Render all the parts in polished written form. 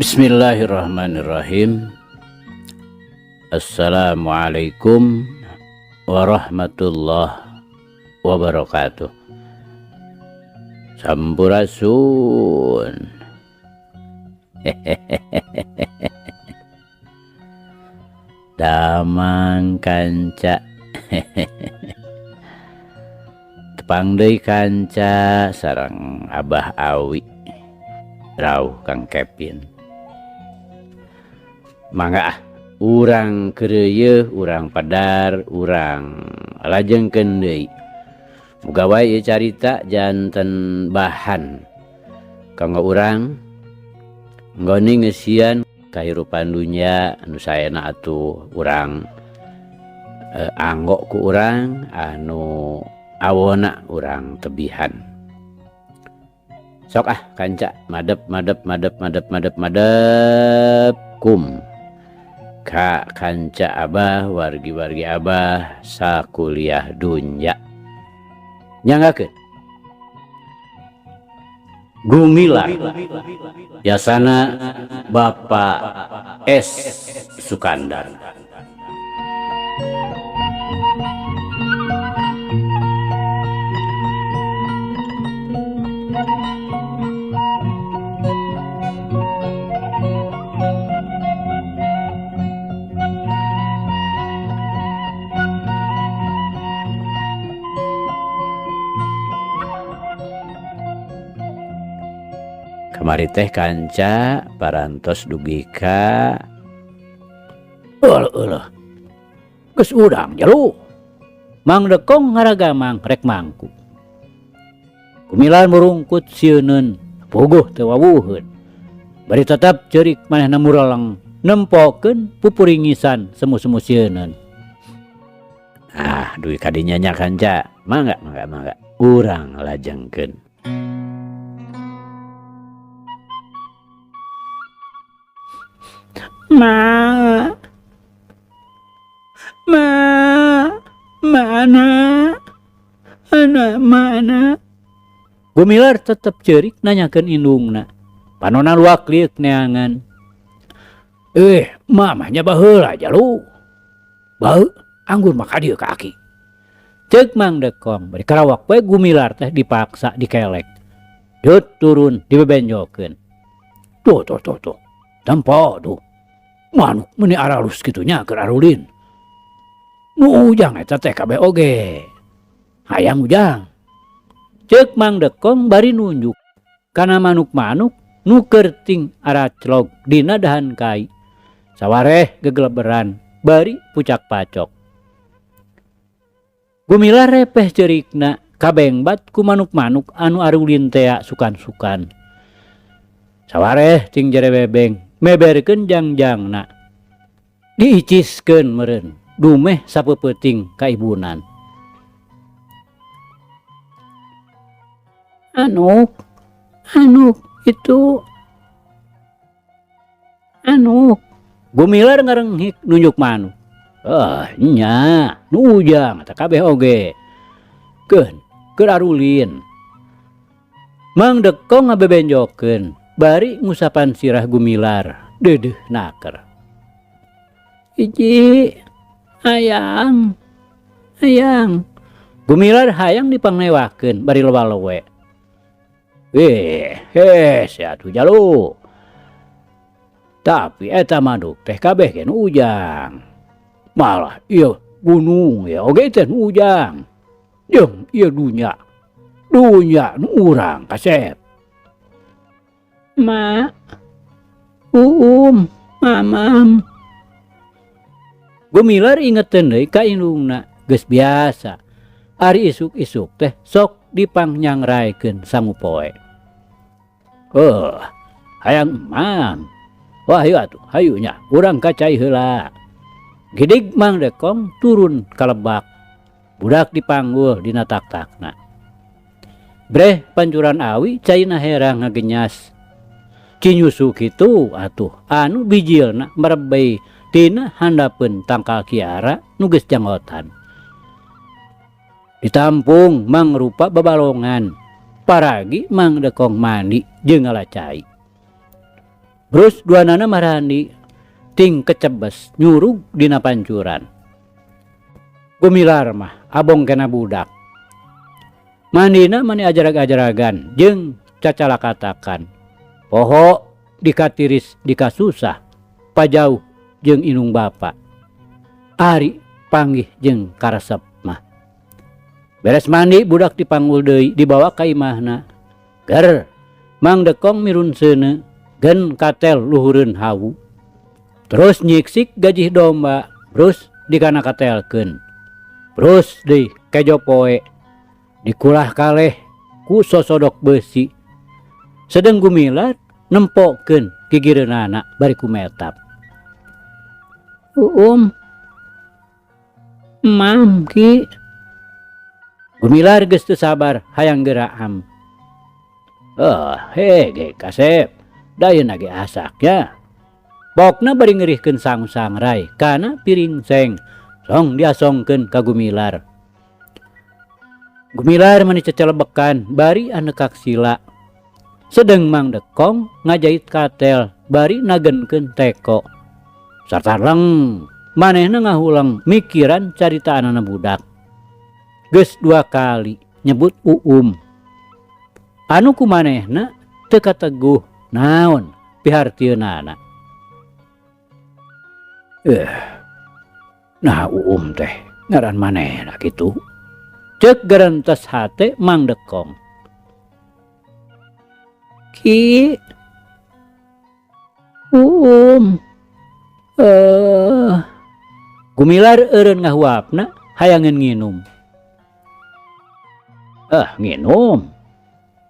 Bismillahirrahmanirrahim. Assalamualaikum warahmatullahi wabarakatuh. Sampurasun. Damang kanca. Tepang deui kanca sareng Abah Awi. Rauh Kang Kepin. Mangga urang keureuh, urang padar, urang lajengkeun deui. Muga wae ieu carita janten bahan kanggo urang nggoni ngeusian kahirupan dunya anu saena atuh urang anggo ku urang anu awona urang tebihan. Sok kanca madep kum ka kanca Abah wargi-wargi Abah sakuliah dunya. Nyanggakeun Gumilar yasana Bapak S. Sukandar. Kamari teh kanca parantos dugi ka eueuh geus urang jalu Mang Dekong ngaragamang rek mangku kumilan murungkut sieuneun puguh teu wawuheun bari tetep ceurik manehna muralang nempokeun pupuringisan semu-semu sieuneun. Dugi kadinya nya kanca mangga urang lajengkeun. Mana anak mana Gumilar tetep ceurik nanyakeun indungna. Panonna luak liuk neangan. Mamahnya baheula jalu. Bau anggur maka dieu ka aki. Ceuk Mang Dekong bari karawak we Gumilar teh dipaksa dikelek. Dut turun dibebenjokeun. Tuh. Tempo tuh. Manuk meuni aralus kitunya keur arulin. Nu ujang eta teh kabeh oge. Hayang ujang. Ceuk Mang Dekong bari nunjuk kana manuk-manuk nu keur ting araclog dina dahan kai. Sawareh gegeleberan bari pucak pacok. Gumilar repeh ceurikna kabengbat ku manuk-manuk anu arulin tea sukan-sukan. Sawareh cing jere bebeng meberkeun jangjangna diiciskeun meureun dumeh sapeupeting ka ibunan. Anuk itu Gumilar ngarenghik nunjuk manuk. Nya nu ujang eta kabeh oge. Keun keur arulin. Mang Dekong ngabebenjokeun bari ngusapan sirah Gumilar dedeuh naker. Iji hayang Gumilar hayang dipangnewakeun bari loba-lowe. Sia atuh jalu. Tapi eta manuk teh kabeh ge nu ujang. Malah ieu gunung ya oge teh nu ujang. Jeung ieu dunya nu urang kasep. Mamam. Gumilar ingeteun deui ka indungna geus biasa. Ari isuk-isuk teh sok dipangnyangraekeun sangupoe. Hayang Mang. Wah hayu nya urang kacai heula. Gidig Mang Dekong turun ka lebak. Budak dipanggul dina tak-takna. Breh pancuran awi caina herang ngagenyas. Cinyusu kitu atuh anu bijilna merebei tina handapeun tangkal kiara nu geus janggotan. Ditampung mangrupa babalongan. Paragi Mang Dekong mandi jeung ngalacai. Terus duanana marahandi ting kecebes nyuruh dina pancuran. Gumilar mah abong kena budak. Mandina mani ajarag-ajaragan jeung cacala katakan. Poho dikatiris dikasusah pajauh jeung inung bapa. Ari panggih jeung karesep mah. Beres mandi budak dipanggul deui dibawa ka imahna. Ger Mang Dekong mirun seuneu gen katel luhureun hawu. Terus nyiksik gajih domba, terus dikana katelkeun. Terus deui kejo poe dikulah kaleh ku sosodok besi. Sedeng Gumilar nempokeun gigireunana bari kumetap. Mam ki. Gumilar geus teu sabar hayang geuraam. Hege Kasep, dayeuna ge asaknya. Pokna bari ngeurihkeun sang-sangrai kana piring seng. Song diasongkeun ka Gumilar. Gumilar mani cecelebekan bari anekak sila. Sedeng Mang Dekong ngajait katel bari nagenkeun teko. Sartarleng manehna ngahulang mikiran caritaanana budak. Geus 2 kali nyebut Uum. Anu kumanehna teu kateguh naon pihartieunana. Nah Uum teh ngaran manehna kitu. Ceuk garentes hate Mang Dekong. Ki Uum. Gumilar eureun ngahuapna hayangeun nginum. Nginum.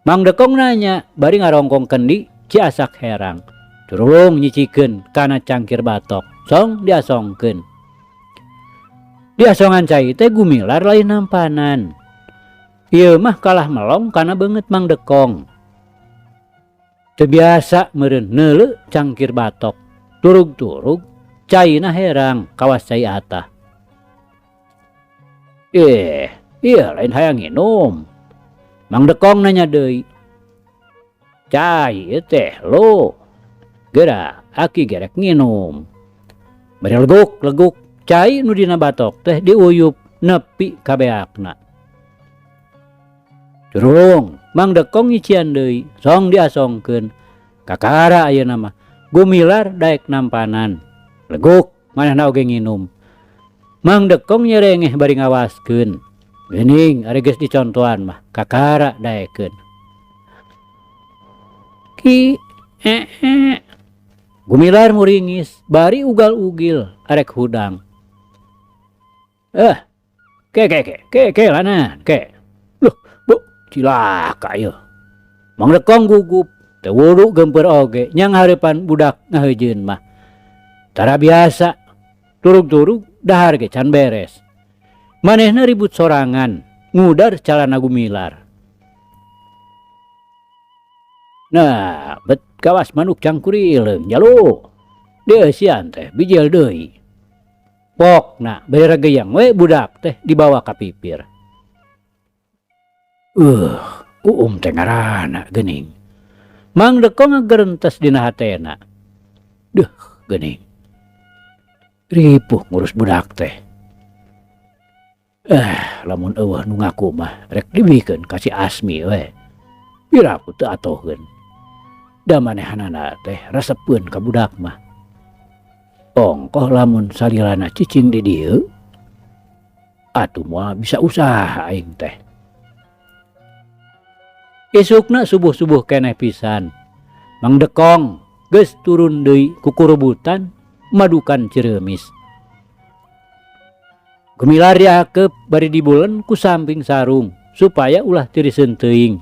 Mang Dekong nanya bari ngarongkongkeun di Ciasak herang. Turung nyicikeun kana cangkir batok. Song diasongkeun. Diasongan cai teh Gumilar lain nampanan. Ieu mah kalah melong kana beungeut Mang Dekong. Teu biasa meureun neuleu cangkir batok. Turug-turug caina herang kawas cai atah. Iya lain hayang nginum. Mang Dekong nanya deui. Cai teh lo. Geura aki gerek nginum. Bari leguk cai nu dina batok teh diuyup nepi ka beakna. Turung Mang Dekong nyician deui, song diasongkeun. Kakara ayeuna mah Gumilar daek nampanan. Leguk manehna oge nginum. Mang Dekong nyerengeh bari ngawaskeun. Geuning ari geus dicontohan mah kakara daekeun. Ki Gumilar muringis bari ugal-ugil arek hudang. Ke lanan ke. Loh, bu cilaka ieu. Mang Dekong gugup teu wudu gempeur oge nyang hareupan budak ngaheujeun mah. Tara biasa turug-turug dahar ge can beres. Manehna ribut sorangan ngudar calana Gumilar. Nah, bet kawas manuk cangkurileung jalo. Deusian teh bijil deui. Pokna bari rageyang we budak teh dibawa ka pipir. Uum teh ngaranna geuning. Mang Dekong ngagerentes dina hatena. Duh, geuning. Ripuh ngurus budak teh. Lamun eueuh nu ngaku mah rek dibikeun ka si Asmi we. Piraku teu atoheun. Da manehanana teh resepkeun ka budak mah. Ongkoh lamun salilana cicing di dieu. Atuh moal bisa usaha aing teh. Isukna subuh-subuh keneh pisan. Mang Dekong geus turun deui ku kurubutan madukan Ciremis. Gumilar diakep bari dibulen ku samping sarung supaya ulah tiriseun teuing.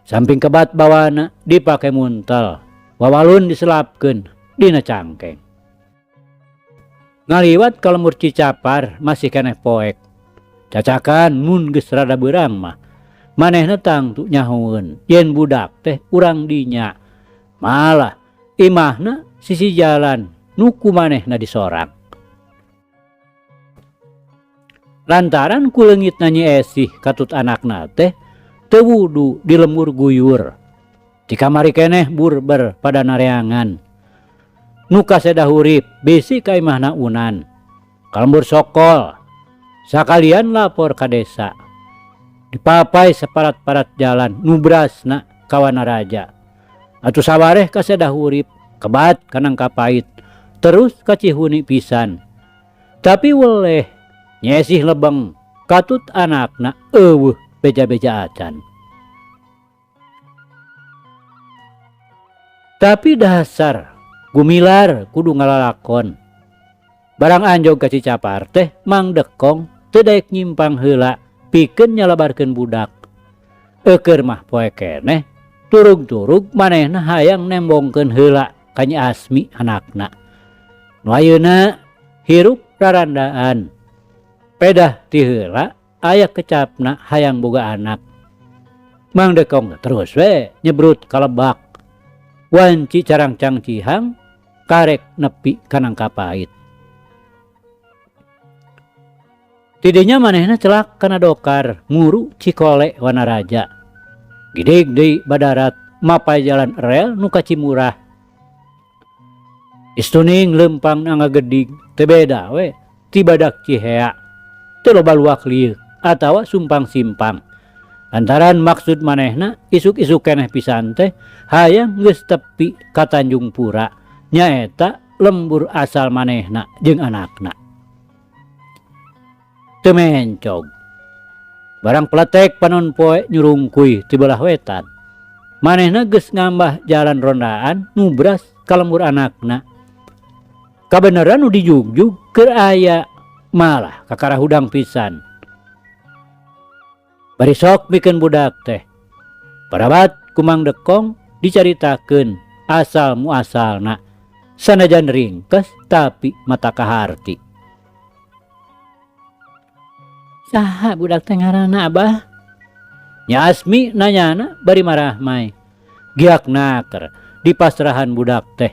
Samping kebat bawana dipake muntel, wawalun diselapkeun dina cangkeng. Ngaliwat ka lemur Cicapar masih keneh poek. Cacakan mun geus rada beurang mah manehna tangtu nyahoeun yen budak teh urang dinya. Malah imahna sisi jalan nu kumanehna disorak. Lantaran ku leungitna Nyi Esih katut anakna teh teu wudu di lemur guyur. Ti kamari keneh burber pada nareangan. Nu kasedah urip bisi ka imahna unan. Kalembur sokol. Sakalian lapor ka desa. Dipapai separat-parat jalan nubrasna kawana raja. Atuh sabareh kasedah urip kebat kanang kapait. Terus kacihuni pisan. Tapi weleh nyesih lebeng katut anakna eueuh beja-beja acan. Tapi dasar gumilar kudu ngalalakon. Barang anjog ka Cicapar teh Mang Dekong teu daek nyimpang heula pikeun nyalabarkeun budak. Eukeur mah poe keneh turug-turug manehna hayang nembongkeun heula ka Nyi Asmi anakna. Nu ayeuna hirup rarandaan. Pedah ti heula aya kecapna hayang boga anak. Mang Dekong terus we nyebrut ka lebak. Wanci carang cangcihang karek nepi kanang kapait. Tidinya manehna celak kana dokar nguru Cikole Wanaraja. Gidig deui badarat mapai jalan rel nu ka Cimurah. Istuning lempang angga gedig teu beda we ti badak Cihea. Teu loba luak lieu atawa sumpang simpang. Antaran maksud manehna isuk-isuk keneh pisan teh hayang geus tepi ka Tanjung Pura nyaeta lembur asal manehna jeung anakna. Teu mencog. Barang peletek panon poe nyurungkuy ti belah wetan. Manehna geus ngambah jalan rondaan nubras ka lembur anakna. Kabeneran nu dijugjug keur aya malah kakarahudang pisan. Bari sok mikeun budak teh. Parabat ku Mang Dekong dicaritakeun asal muasalna. Sanajan ringkes tapi mata kaharti. Saha budak teh ngaranna Abah? Nya Asmi nanyana bari marah mai. Giak naker di pasrahan budak teh.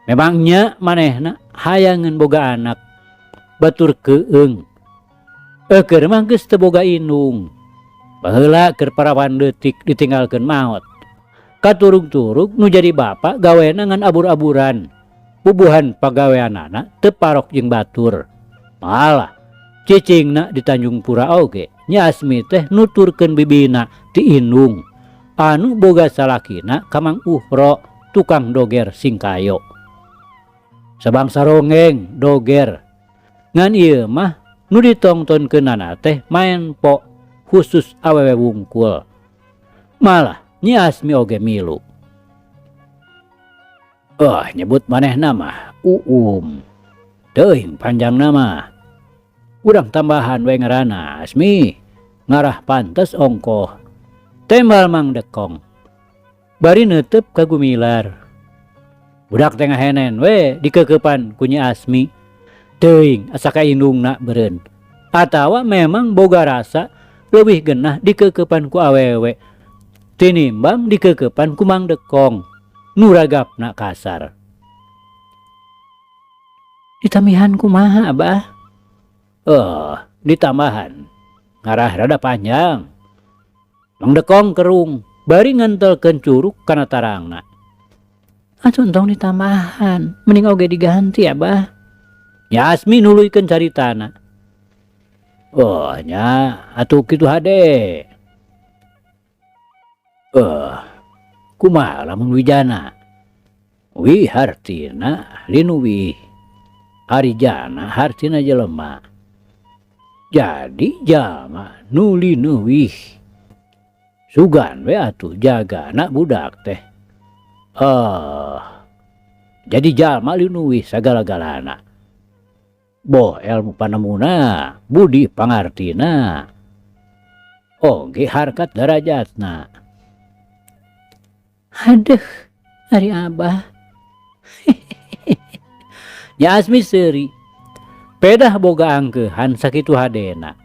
Memangnya manehna hayangeun boga anak. Batur keung. Eukeur mah geus teu boga indung. Baheula keur parawan leutik ditinggalkeun maot. Katurug-turug nu jadi bapa gawena ngan abur-aburan. Bubuhan pagaweanana teu parok jeung batur. Malah cicingna di Tanjung Pura oge Nya Asmi teh nuturkeun bibina ti indung. Anu boga salakina ka Mang Uhro tukang doger singkayo. Sabangsa rongeng doger. Ngan ieu mah nu ditongtonkeunana teh maen po khusus awewe wungkul. Malah Nyi Asmi oge milu. Nyebut manehna mah teuing panjang nama. Urang tambahan we ngaranna Asmi. Ngarah pantes ongkoh. Tembal Mang Dekong. Bari neuteup ka gumilar. Budak teh ngahenen we dikeukepan ku Nyi Asmi. Teuing asa ka indungna beureun. Atawa memang boga rasa leuwih genah dikeukepan ku awewe tinimbang dikeukepan ku Mang Dekong nu ragapna kasar. Ditamihan kumaha Abah? Ditambahan ngarah rada panjang. Mang Dekong kerung bari ngentelkeun curug kana tarangna. Atuh entong ditambahan mending oge diganti Abah. Nya Asmi nuluykeun caritana. Nya atuh kitu hade. Kumaha lamun wijana? Wih hartina linu wih. Harijana hartina jelema. Jadi jalma nu linu wih. Sugan we atuh jagana budak teh. Jadi jalma linu wih sagala-galana. Boh ilmu panemuna, budi pangartina. Oge harkat darajatna. Aduh, ari Abah. Nya Asmi seuri. Pedah boga angkeuhan sakitu hadena.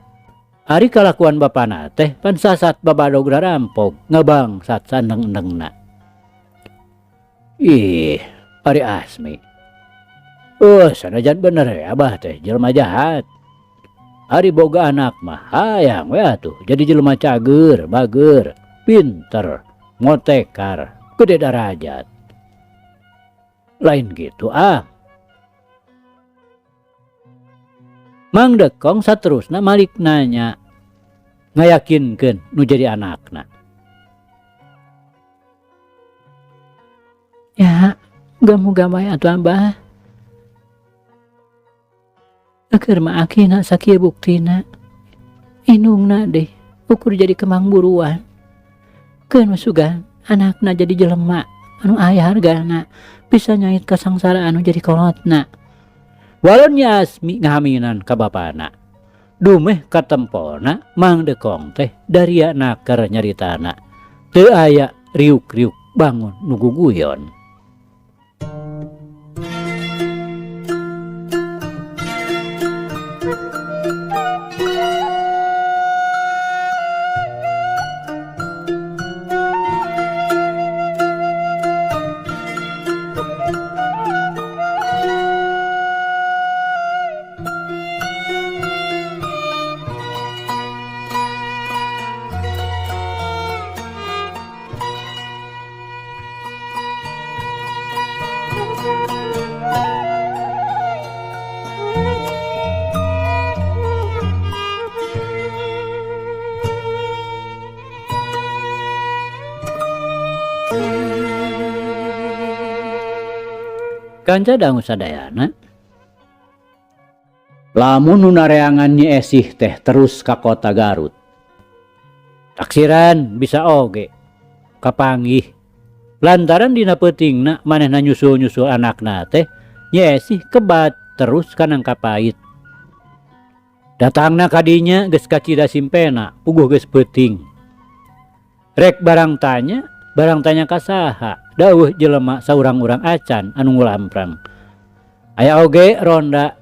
Ari kalakuan bapana teh pan sasat babadog rarampog ngabangsat sandeng-endengna. Ari Asmi. Sanajan bener ya Abah teh jelema jahat. Ari boga anak mah hayang we atuh jadi jelema cager, bager, pinter, motekar, gede darajat. Lain gitu Mang Dekong saterusna malik nanya, ngayakinkeun nu jadi anakna. Ya, muga-muga bae atuh Abah. Keur mah akina sakieu buktina. Inungna deh ukur jadi kemang buruan. Keun masugan anakna jadi jelema anu aya hargana, bisa nyait kasangsara anu jadi kolotna. Walon Yasmi ngahaminan ka bapana. Dumeh katempona Mang Dekong teh daria naker nyaritana. Teu aya riuk-riuk bangun nugu guyon. Kanca dangu sadayana, lamun nu nareangan Nyi Esih teh terus ka kota Garut. Taksiran bisa oge kapanggih lantaran dina peutingna manehna nyusul-nyusul anakna teh Nyi Esih kebat terus ka Nangkapait. Datangna kadinya geus kacida simpena puguh geus peuting. Rek barang tanya ka saha, dawuh jelema saurang-urang acan anu ngulamprang. Aya oge ronda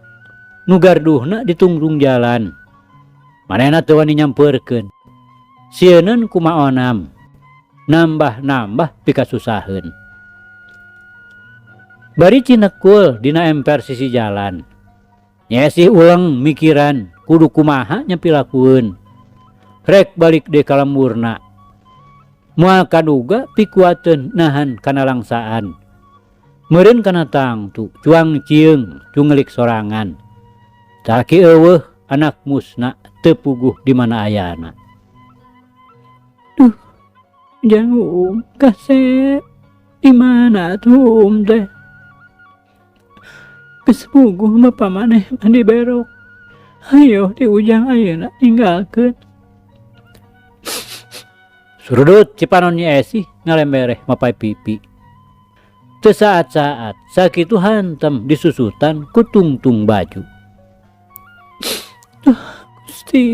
nu garduhna di tungtung jalan. Manehna teu wani nyampeurkeun. Sieunun kumaonam, nambah-nambah pikasusaheun. Bari cinekul dina emper sisi jalan. Nyesih ulang mikiran kudu kumaha nyapilakueun. Rek balik deui ka lemburna. Moal kaduga pikuateun nahan kana langsaan. Meureun kana tangtu cuang cieung cungelik sorangan. Taki eueuh anak musna teu puguh di mana ayana. Duh, jangan kasep di mana tuh teh? Kesepuguh mah pamaneh mandi berok. Ayo di ujang ayeuna tinggalkeun. Surudut cipanon Nyi Esih ngalembereh mapai pipi. Teu saat-saat sakitu hantem disusutan ku tungtung baju. Gusti,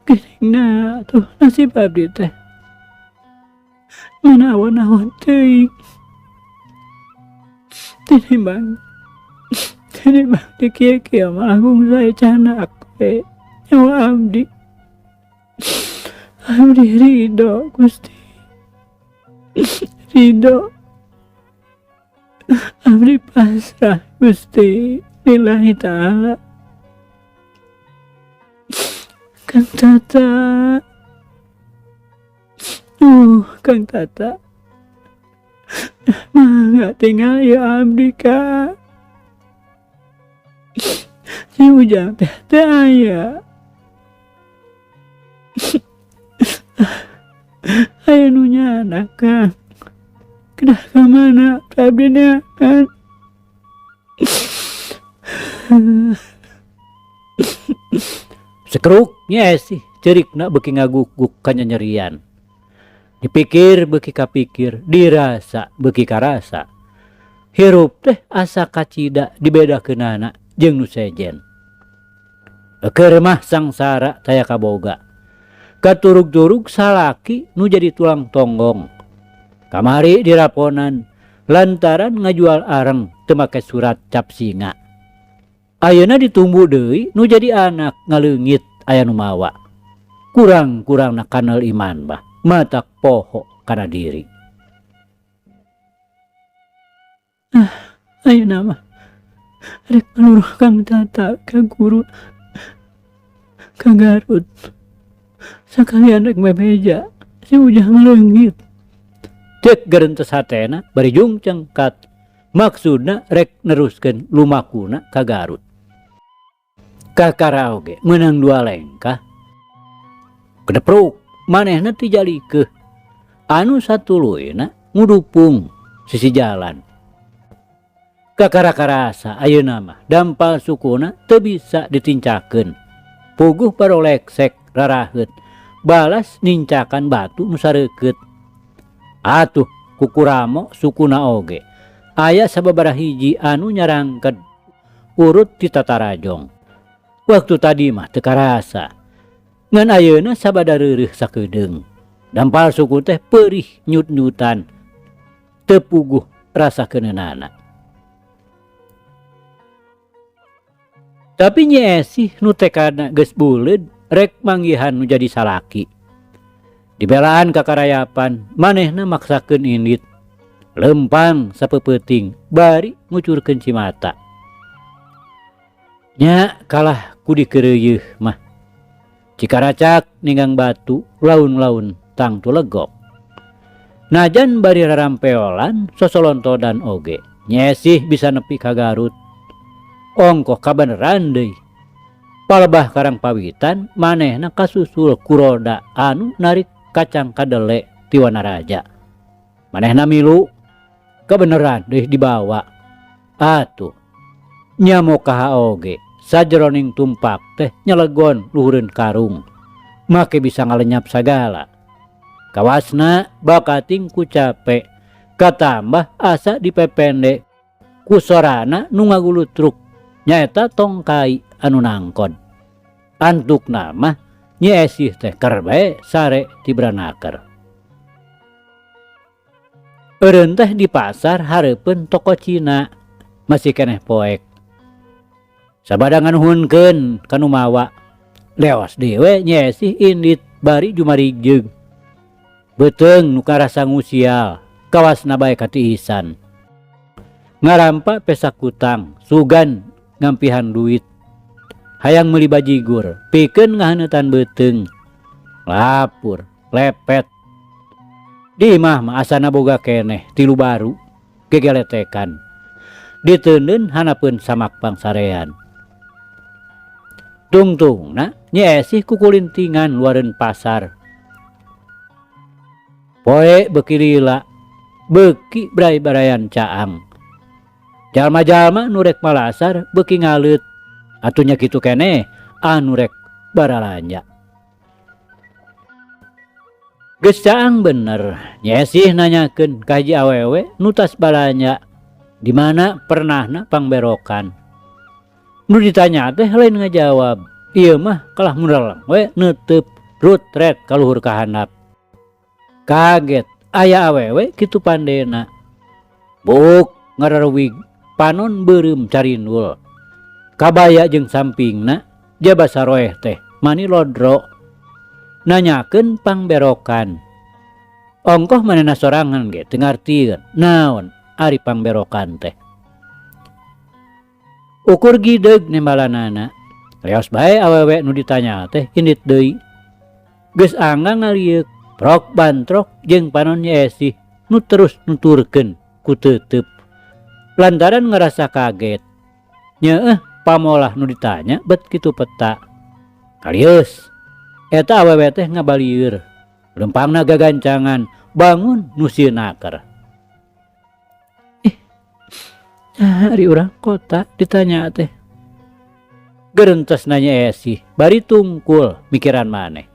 geuningan tuh nasib abdi teh. Manaon-naon teuing. Tinimbang dikieu-kieu mah langkung sae canak we nyawa abdi. Abdi ridho Gusti, ridho. Abdi pasrah Gusti lillahi ta'ala. Kang Tata, Kang Tata, mangga tinggal ya abdi Kang. Si ujang teh aya. Ayo nu nyana Kang, kedah ka mana abdi neangan. Sekeruk Nyi Esih ceurikna beuki ngaguk-guk ka nyanyerian. Dipikir beuki kapikir, dirasa beuki karasa. Hirup teh asa kacida dibedakeunana jeung nu sejen. Keur mah sangsara taya kaboga. Katurug-turug salaki nu jadi tulang tonggong. Kamari diraponan lantaran ngajual areng teu make surat cap singa. Ayeuna ditumbu deui nu jadi anak ngaleungit aya nu mawa. Kurang-kurangna kanal iman bah matak poho kana diri. Ayeuna mah rek paluruh Kang Tata ka guru ka Garut. Sakalian rek mebeja si ujah ngalengit. Cek garentes hatena bari jung cengkat. Maksudna rek neruskeun lumakuna ka Garut. Kakara oge meunang 2 lengkah. Kedepruk manehna ti jalikeun. Anu satuluyna ngudupung sisi jalan. Kakara karasa ayeuna mah dampal sukuna teu bisa ditincakeun. Puguh baroleksek raraheut. Balas nincakan batu nu sareukeut. Atuh kukuramo sukuna oge. Aya sababaraha hiji anu nyarangkeun urut ti Tatarajong. Waktu tadi mah teu karasa. Ngan ayeuna sabada reureuh sakedeung. Dampal suku teh peurih nyut-nyutan. Teu puguh rasakeunana. Tapi Nyi Esih nu tekadna geus buleud rek manggihan nu jadi salaki. Dibelaan kakarayapan manehna maksakeun indit. Lempang sapeupeting bari ngucurkeun cimata. Nya kalah ku dikeureuyeun mah. Cikaracak ninggang batu laun-laun tang tulegok. Najan bari rarampeolan sosolontodan oge. Nyi Esih bisa nepi ka Garut. Ongkoh kabeneran deui. Palebah karang pawitan manehna kasusul kuroda anu narik kacang kadele ti Wanaraja. Manehna milu kebeneran deh dibawa. Atuh nyamo kaha oge sajeroning tumpak teh nyelegon luhureun karung make bisa ngalenyap sagala. Kawasna bakating ku capek katambah asa dipepende ku sorana nu ngagulutruk nyaeta tongkai anu nangkon. Antukna mah Nyi Esih teh keur bae sare ti Branaker. Eureun teh di pasar hareupeun toko Cina masih keneh poek. Sabada nganuhunkeun ka nu mawa. Leos dewe Nyi Esih indit bari jumarigjeug. Beuteung nu karasa ngusial kawasna bae katiisan. Ngarampa pesak kutang sugan ngampihan duit. Hayang meuli bajigur pikeun ngahanetan beuteung. Lapur lepet. Di imah mah asana boga keneh tilu baru gegeletekan. Diteuneun hanapeun samak pangsarean. Tungtungna Nyi Esih kukulintingan luareun pasar. Poe beuki lila beuki bray-barayan caang. Jalma-jalma nu rek malasar beuki ngaleut. Atunya kitu keneh anu rek baralanja. Geus caang bener, Nyi Esih nanyakeun ka hiji awewe nu tas balanja di mana pernahna pangberokan. Nu ditanya teh lain ngajawab, ieu mah kalah munrelang we neuteup rutret ka luhur ka handap. Kaget aya awewe kitu pandena. Buk ngararewig panon beureum carindul. Kabaya jeung sampingna jaba saroeh teh mani lodro. Nanyakeun pangberokan. Ongkoh manehna sorangan ge teu ngartieun naon ari pangberokan teh. Ukur gideug nembalanana. Leos bae awewe nu ditanya teh indit deui. Geus angga ngalieuk prok bantrok jeung panon Nyi Esih nu terus nuturkeun ku teuteup. Lantaran ngerasa kaget. Nyeueuh pamolah nu ditanya bet kitu peta. Kalius eta awewe teh ngabalieur. Lempangna gagancangan bangun nu sieunnaker. Ari urang kota ditanya teh. Gerentes nanya Esih bari tungkul mikiran maneh.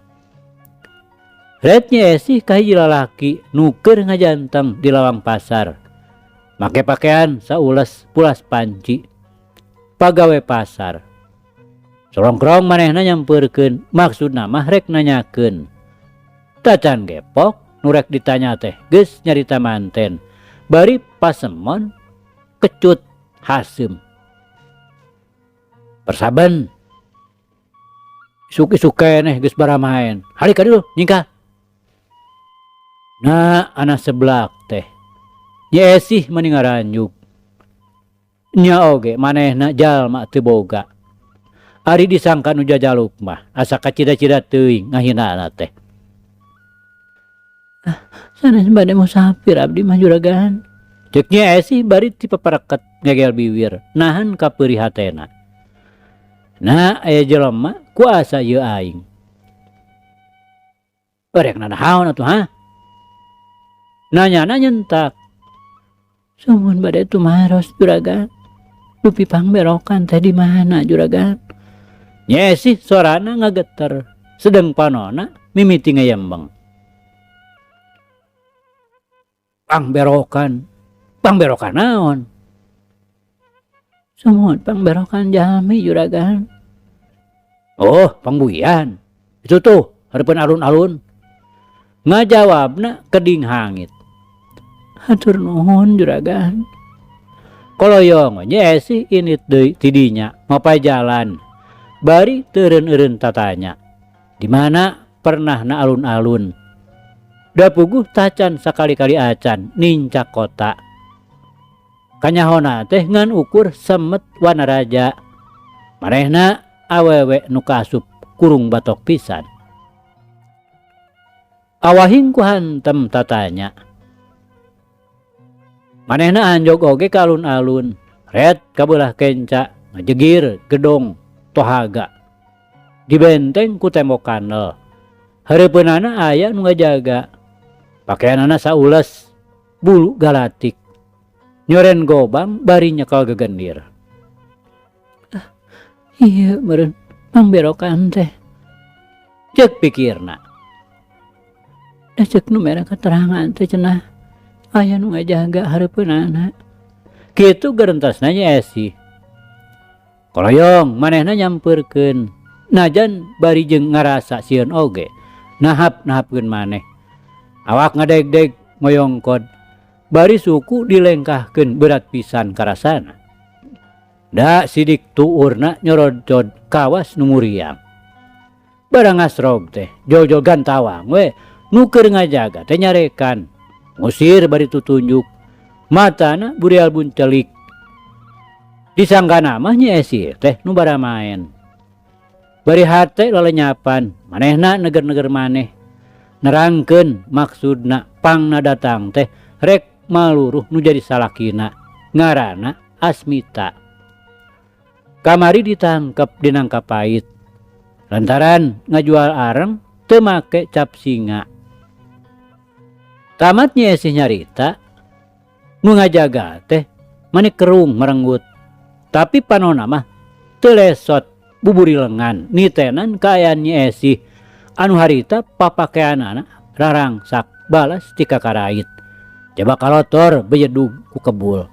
Ret Nyi Esih ka hiji lalaki nu keur ngajanteng di lawang pasar. Make pakaian saules pulas panci. Pagawe pasar. Sorongkrong manehna nyampeurkeun maksudna mah rek nanyakeun. Tacan gepok nu rek ditanya teh geus nyarita manten. Bari pasemon kecut haseum. Persaben. Isuk-isuk keneh geus baramaen. Halik ka dieu nyingkah. Nah anak seblak teh. Nyi Esih meni ngaranjuk. Nya oge manehna jalma teu boga. Ari disangka nu jajaluk mah asa kacida-cida teuing ngahinana teh. Sanes bade musafir abdi mah juragan. Ceuk Nyi Esi bari ti papareket ngegel biwir nahan ka peurih hatena. Nah aya jelema kuasa ieu aing. Barek nanahaun atuh ha? Nanyana nyentak. Sumun bade tumaros juragan. Dupi pangberokan teh di mana juragan? Nya sih sorana ngageter. Sedeng panona mimiti ngayembeng. Pangberokan naon? Sumun pangberokan jalmi juragan. Oh, pangbuian. Itu tuh, hareupeun alun-alun. Ngajawabna keding hangit. Hatur nuhun juragan. Koloyong nya sih init deui tidinya mapay jalan. Bari teureun-eureun tatanya. Di mana pernah na alun-alun. Da puguh tacan sakali-kali acan nincak kota. Kanyahona teh ngan ukur semet Wanaraja. Manehna awewe nu kaasup kurung batok pisan. Awahing ku hantem tatanya. Manehna anjog oge ka alun-alun. Red kabelah kenca ngajegir gedong tohaga. Di benteng ku tembok kanel. Hareupeunana aya nu ngajaga. Pakaianana saules bulu galatik. Nyoren gobang bari nyekal gegendir. Iya meureun pangberokan teh. Ceuk pikirna. Da ceuk nu mere keterangan teh cenah aya nu ngajaga hareupeunana. Kitu gerentasna Nya Esi. Koloyong manehna nyampeurkeun. Najan bari jeung ngarasa sieun oge. Nahap-nahapkeun maneh. Awak ngadeg-deg ngoyongkod. Bari suku dilengkahkeun berat pisan karasana. Da sidik tuurna nyorodcod kawas nu muriang. Barang ngasrog teh jol-jol gantawang we nu keur ngajaga teh nyarekan. Ngusir bari tutunjuk. Matana burial buncelik. Disanggana mah Nyi Esi teh nu bara maen. Bari hate lelenyapan manehna neger-neger maneh. Nerangkeun maksudna pangna datang teh rek maluruh nu jadi salakina ngaranna Asmita. Kamari ditangkep di Nangkapait lantaran ngajual areng teu make cap singa. Tamat Nyi Esi nyarita nu ngajaga teh manik kerung merenggut. Tapi panona mah teu lesot buburi lengan nitenan kaayaan Nyi Esi anu harita papakeanana rarangsak balas ti Kakarait. Coba kalotor bejedug ku kebul.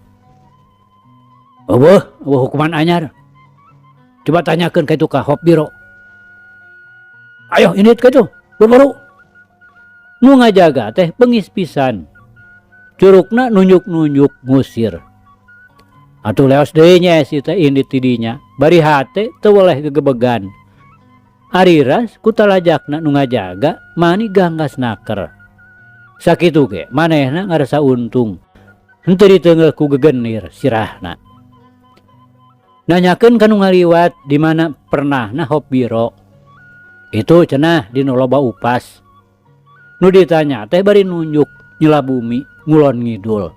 Eueuh hukuman anyar. Coba tanyakeun ka itu ka Hop Biro. Ayo init ka itu, buru-buru. Nu ngajaga teh beungis pisan. Curugna nunjuk-nunjuk ngusir. Atuh leos deui Nya Esi teh indit tidinya, bari hate teu weleh gegebegan. Ariras ku talajakna nu ngajaga mani ganggas naker. Sakitu ge manehna ngarasa untung. Henteu diteungeuh ku gegenir sirahna. Nanyakeun ka nu ngaliwat di mana pernahna Hop Biro. Itu cenah dinu loba upas. Nu ditanya teh bari nunjuk nyela bumi ngulon ngidul.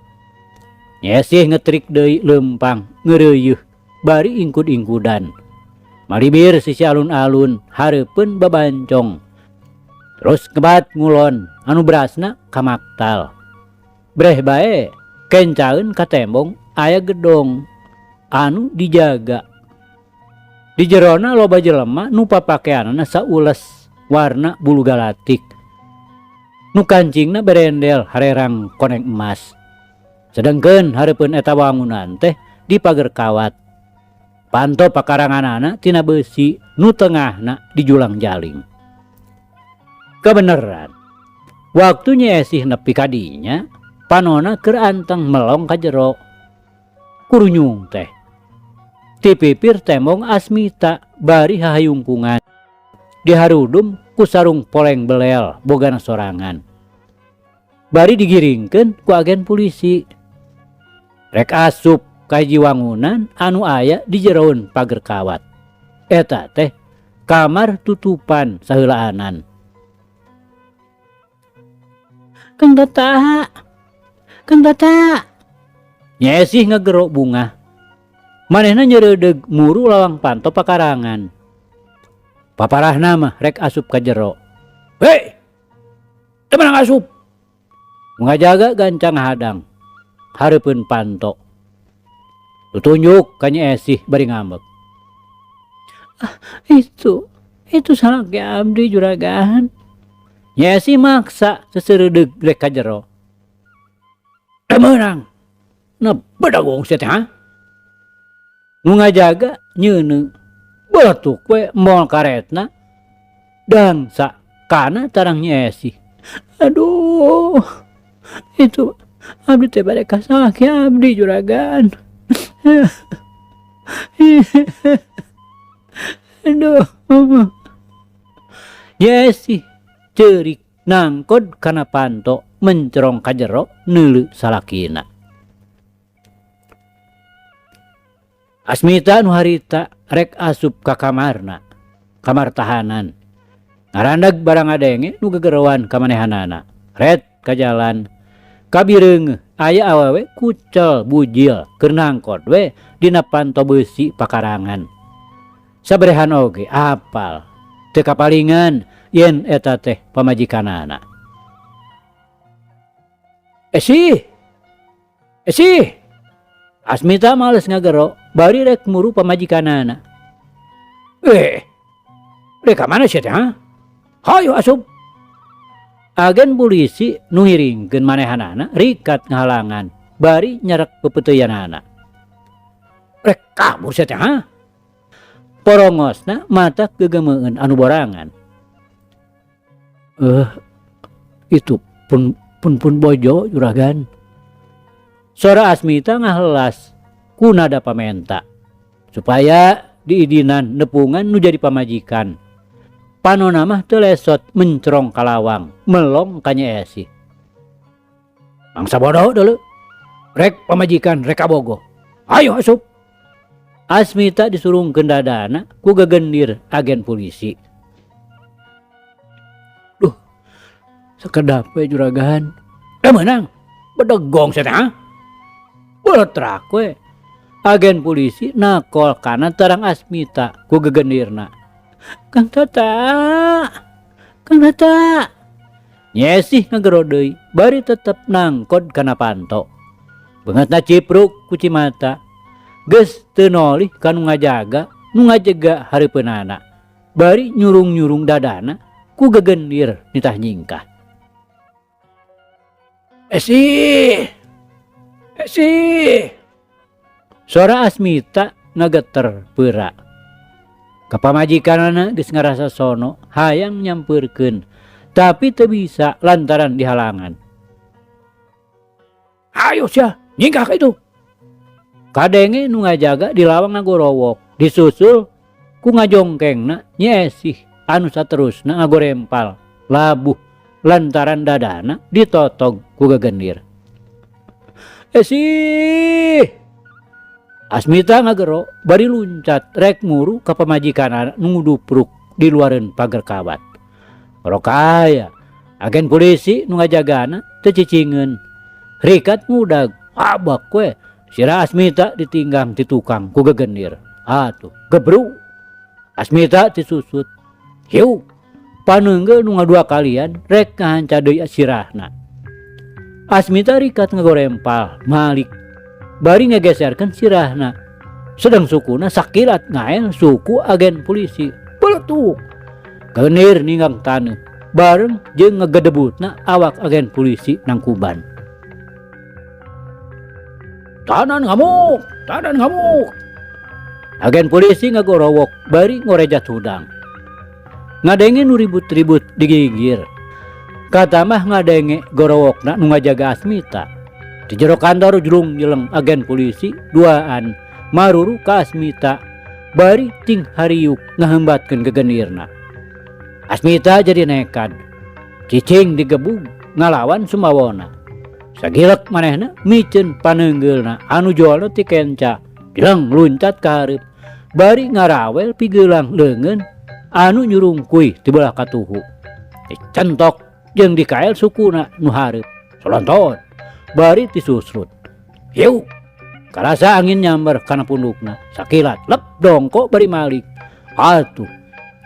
Nya Esi ngetrik deui leumpang ngeureuyeuh bari ingkud-ingkudan. Malibir sisi alun-alun hareupeun babancong. Terus kebat ngulon anu berasna ka maktal. Breh bae kencaeun ka tembong aya gedong anu dijaga. Di jerona loba jelema nu papakeanana saules warna bulu galatik. Nu kancingna berendel harerang koneng emas. Sedengkeun hareupeun eta wangunan teh di pager kawat. Panto pakaranganana tina besi nu tengahna dijulang jaling. Kebeneran, waktu Nyi Esi nepi kadinya, panona keur anteng melong ka jero. Kurunyung teh. Ti pipir tembong Asmita bari hahayungkungan. Diharudum ku sarung poleng belel bogana sorangan. Bari digiringkeun ku agen polisi. Rek asup kaji wangunan anu aya di jeroun pager kawat. Eta teh kamar tutupan saheulaanan. Kang Tata, Kang Tata. Nyesih ngegerok bunga. Manehna nyeredeg muru lawang panto pakarangan. Paparahna mah rek asup ka jero. Hei, temenang asup. Bunga jaga gancang hadang. Hareupeun panto. Tutunjuk ka Nyesih bari ngambek. Itu salah ke abdi juragan. Nyesih maksa seseredeg rek ka jero. Temenang. Nah bedagong sia teh ha. Nu ngajaga nyeuneu beletuk we moal karetna dan sakana tarang Nyesih. Aduh. Itu abdi teh bade kasalah ke abdi juragan. Aduh. Nyesih ceurik nangkod kana panto mencerong ka jero neuleu salakina. Asmita nu harita rek asup ka kamarna, kamar tahanan. Ngarandag barang adenge nu gegerowan ka manehanana. Ret ka jalan. Kabireung aya awewe kucel bujil keur nangkod we dina panto beusi pakarangan. Sabrehan oge apal teu kapalingan yen eta teh pamajikanana. Esi. Asmita males ngagero bari rek muru pamajikanana. Rek ka mana sia teh ha? Hayu asup. Agen polisi nu ngiringkeun manehanana rikat ngahalangan bari nyerek pepeuteyanana. Rek kamu sia teh ha? Porongosna mata gegemeun anu borangan. Itu pun bojo juragan. Sora Asmita ngahelas ku nada pamenta supaya diidinan nepungan nu jadi pamajikan. Panonna mah teu lesot mencrong kalawang melong ka Nyesih. Mangsa bodoh deuleu. Rek pamajikan rek kabogoh. Ayo asup. Asmita disurungkeun dadana ku gegendir agen polisi. Duh. Sakedap we juragan. Menang. Bedegong sia teh ha? Beletrak we. Agen polisi nakol kana tarang Asmita ku gegendirna. Kang Tata. Nyesih ngagero deui bari tetep nangkod kana panto. Beungeutna cipruk ku Cimata. Geus teu nolih ka nu ngajaga, nu ngajega hareupeunana. Bari nyurung-nyurung dadana ku gegendir nitah nyingkah. Esi. Suara Asmita ngageter peura. Kapamajikanana geus ngarasa sono hayang nyampeurkeun tapi teu bisa lantaran dihalangan. Ayo sia, nyingkah ka itu. Kadenge nu ngajaga di lawang ngagorowok, disusul ku ngajongkengna Nyesih anu saterusna ngagorempal labuh lantaran dadana ditotog ku gegendir. Asmita ngagero bari luncat rek muru ka pamajikanana nu ngudupruk di luareun pagar kawat. Rokaya agen polisi nu ngajagana teu cicingeun. Rikat mudag abak we sira Asmita ditinggang ti tukang ku gegendir. Atuh gebru. Asmita disusut. Hiu paneunggeu nu ngadua kalian rek ngahanca deui sirahna. Asmita rikat ngagorempal malik bari ngegeserkeun sirahna. Sedang sukuna sakilat ngael suku agen polisi. Beletuk. Geunir ninggang taneuh bareng jeung ngegedebutna awak agen polisi nangkuban. Tanan ngamuk. Agen polisi ngagorowok bari ngorejat hudang. Ngadenge nu ribut-ribut digigir. Kata mah ngadenge gorowokna nu ngajaga Asmita. Di jero kantor jurung jeleng agen polisi duaan maruru ka Asmita bari ting hariuk ngahembatkeun gegendirna. Asmita jadi nekat. Cicing digebug ngalawan sumawona. Sagilek manehna miceun paneunggeulna anu jolna ti kenca. Jeleng luncat ka hareup bari ngarawel pigeulang leungeun anu nyurungkuy ti belah katuhu. Dicentok jeung dikael sukuna nu hareup solonton bari tisusrut hiu karasa angin nyamber kana pundukna sakilat lep dongko bari malik atuh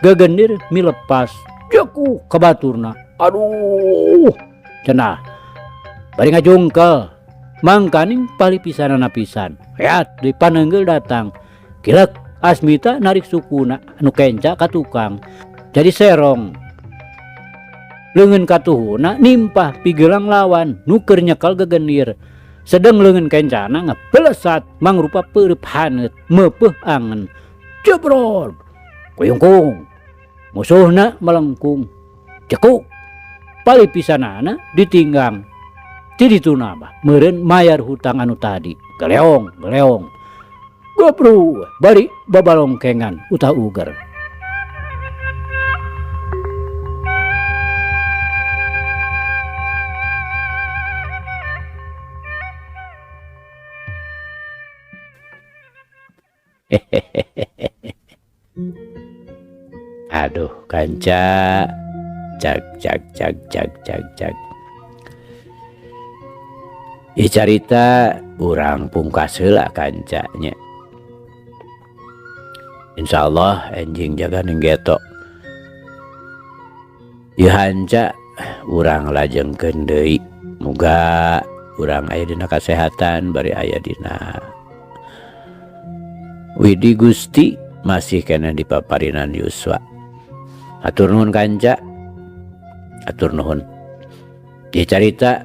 gegendir milepas jeku ka baturna aduh cenah bari ngajungkel mangkaning palipisanana pisan heat deui paneunggel datang kilek Asmita narik sukuna anu kenca ka tukang jadi serong leungeun katuhuna nimpah pigelang lawan nu keur nyekel gegendir sedeng leungeun kencana ngapelesat mangrupa peureup haneut meupeuh angen jebrol kuyungkung musuhna melengkung cekuk palipisanana ditinggang ti dituna mah meureun mayar hutang anu tadi geleong gopru bari babalongkengan utah uger aduh kanca cak ieu carita urang pungkas heula kancanya insyaallah enjing jaga nenggeto ieu hanca urang lajengkeun deui muga urang aya dina kasehatan bari aya dina widi Gusti masih kena dipaparinan yuswa atur nuhun kanca atur nuhun ieu carita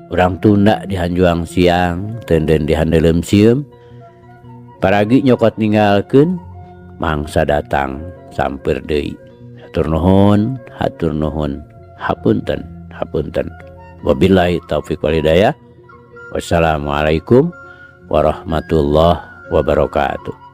urang tunda di hanjuang siang tenden di handelem sieum paragi nyokot ninggalkeun mangsa datang samper deui hatur nuhun hapunten wabillahi taufik wal hidayah wassalamualaikum warahmatullahi wabarakatuh.